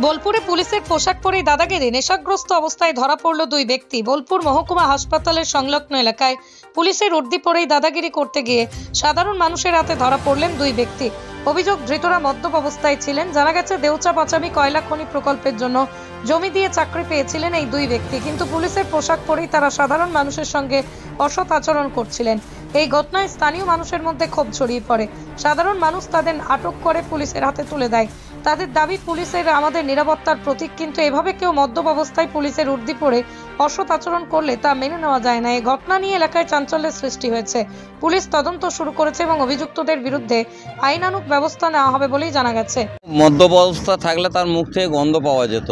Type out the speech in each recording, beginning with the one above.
বোলপুরে পুলিশের পোশাক পরে দাদাগিরি, নেশাগ্রস্ত অবস্থায় ধরা পড়ল দুই ব্যক্তি। বোলপুর মহকুমা হাসপাতালের সংলগ্ন এলাকায় পুলিশের উর্দি পরেই দাদাগিরি করতে গিয়ে সাধারণ মানুষের হাতে ধরা পড়লেন দুই ব্যক্তি। অভিযোগ, ধৃতরা মদ্যপ অবস্থায় ছিলেন। জানা গেছে, দেউচা পাচামি কয়লা খনি প্রকল্পের জন্য জমি দিয়ে চাকরি পেয়েছিলেন এই দুই ব্যক্তি, কিন্তু পুলিশের পোশাক পরেই তারা সাধারণ মানুষের সঙ্গে অসৎ আচরণ করছিলেন। এই ঘটনায় স্থানীয় মানুষের মধ্যে ক্ষোভ ছড়িয়ে পড়ে। সাধারণ মানুষ তাদের আটক করে পুলিশের হাতে তুলে দেয়। তাদের দাবি, পুলিশের আমাদের নিরাপত্তার প্রতীক, কিন্তু এভাবে কেউ মদ্যপ অবস্থায় পুলিশের উর্দি পরে অসৎ আচরণ করলে তা মেনে নেওয়া যায় না। এই ঘটনা নিয়ে এলাকায় চাঞ্চল্যের সৃষ্টি হয়েছে। পুলিশ তদন্ত শুরু করেছে এবং অভিযুক্তদের বিরুদ্ধে আইনানুগ ব্যবস্থা নেওয়া হবে বলেই জানা গেছে। মদ্যপ অবস্থা থাকলে তার মুখ থেকে গন্ধ পাওয়া যেত।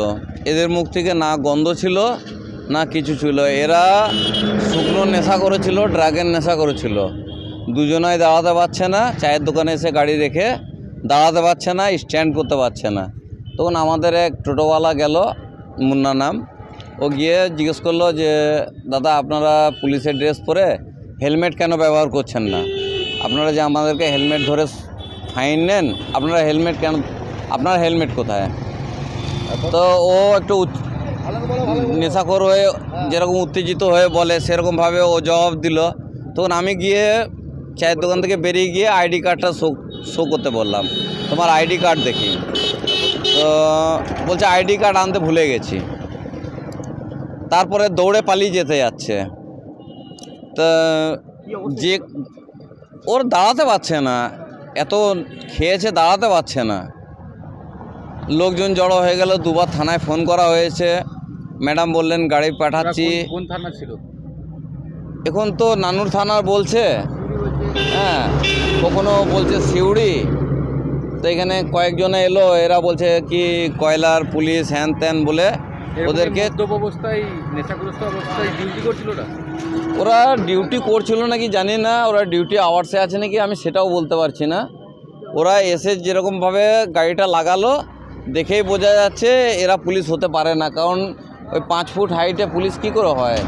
এদের মুখ থেকে না গন্ধ ছিল না কিছু ছিল। এরা শুকনো নেশা করেছিল, ড্রাগের নেশা করেছিল। দুজনাই দাঁড়াতে পারছে না, চায়ের দোকানে এসে গাড়ি রেখে দাঁড়াতে পারছে না, স্ট্যান্ড করতে পারছে না। তখন আমাদের এক টোটোওয়ালা গেল, মুন্না নাম, ও গিয়ে জিজ্ঞেস করলো যে দাদা, আপনারা পুলিশের ড্রেস পরে হেলমেট কেন ব্যবহার করছেন না? আপনারা যে আমাদেরকে হেলমেট ধরে ফাইন নেন, আপনারা হেলমেট কেন, আপনার হেলমেট কোথায়? তো ও একটু নেশাখোর হয়ে যেরকম উত্তেজিত হয়ে বলে সেরকমভাবে ও জবাব দিল। তখন আমি গিয়ে চায়ের দোকান থেকে বেরিয়ে গিয়ে আইডি কার্ডটা শো করতে বললাম, তোমার আইডি কার্ড দেখি। তো বলছে আইডি কার্ড আনতে ভুলে গেছি। তারপরে দৌড়ে পালিয়ে যেতে যাচ্ছে। তো যে ওর দাঁড়াতে পারছে না, এত খেয়েছে, দাঁড়াতে পারছে না। লোকজন জড়ো হয়ে গেল, দুবার থানায় ফোন করা হয়েছে। ম্যাডাম বললেন গাড়ি পাঠাচ্ছি। কোন থানা ছিল? এখন তো নানুর থানা বলছে, হ্যাঁ, কখনো বলছে সিউড়ি। তো এখানে কয়েকজনে এলো, এরা বলছে কি কয়লার পুলিশ হ্যান ত্যান বলে ওদেরকে। অবস্থায় নেশাগ্রস্ত অবস্থায় ডিউটি করছিল না? ওরা ডিউটি করছিল নাকি জানি না, ওরা ডিউটি আওয়ার্সে আছে নাকি আমি সেটাও বলতে পারছি না। ওরা এসে যেরকমভাবে গাড়িটা লাগালো, দেখেই বোঝা যাচ্ছে এরা পুলিশ হতে পারে না, কারণ ওই 5 ফুট হাইটে পুলিশ কী করে হয়?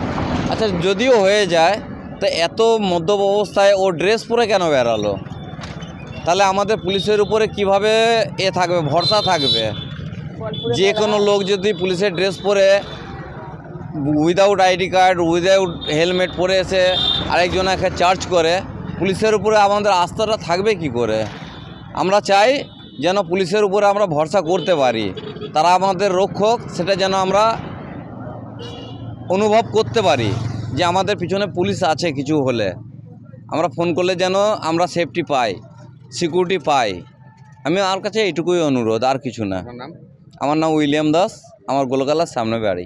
আচ্ছা, যদিও হয়ে যায় তো এত মদ্যপ অবস্থায় ও ড্রেস পরে কেন বেরালো? তাহলে আমাদের পুলিশের উপরে কিভাবে থাকবে, ভরসা থাকবে? যে কোনো লোক যদি পুলিশের ড্রেস পরে without ID card, without helmet পরে এসে আরেকজনকে চার্জ করে, পুলিশের উপরে আমাদের আস্থাটা থাকবে কি করে? আমরা চাই যেন পুলিশের উপরে আমরা ভরসা করতে পারি, তারা আমাদের রক্ষক, সেটা যেন আমরা অনুভব করতে পারি যে আমাদের পিছনে পুলিশ আছে। কিছু হলে আমরা ফোন করলে যেন আমরা সেফটি পাই, সিকিউরিটি পাই। আমি আমার কাছে এইটুকুই অনুরোধ, আর কিছু না। আমার নাম উইলিয়াম দাস, আমার গোলকালার সামনে বাড়ি।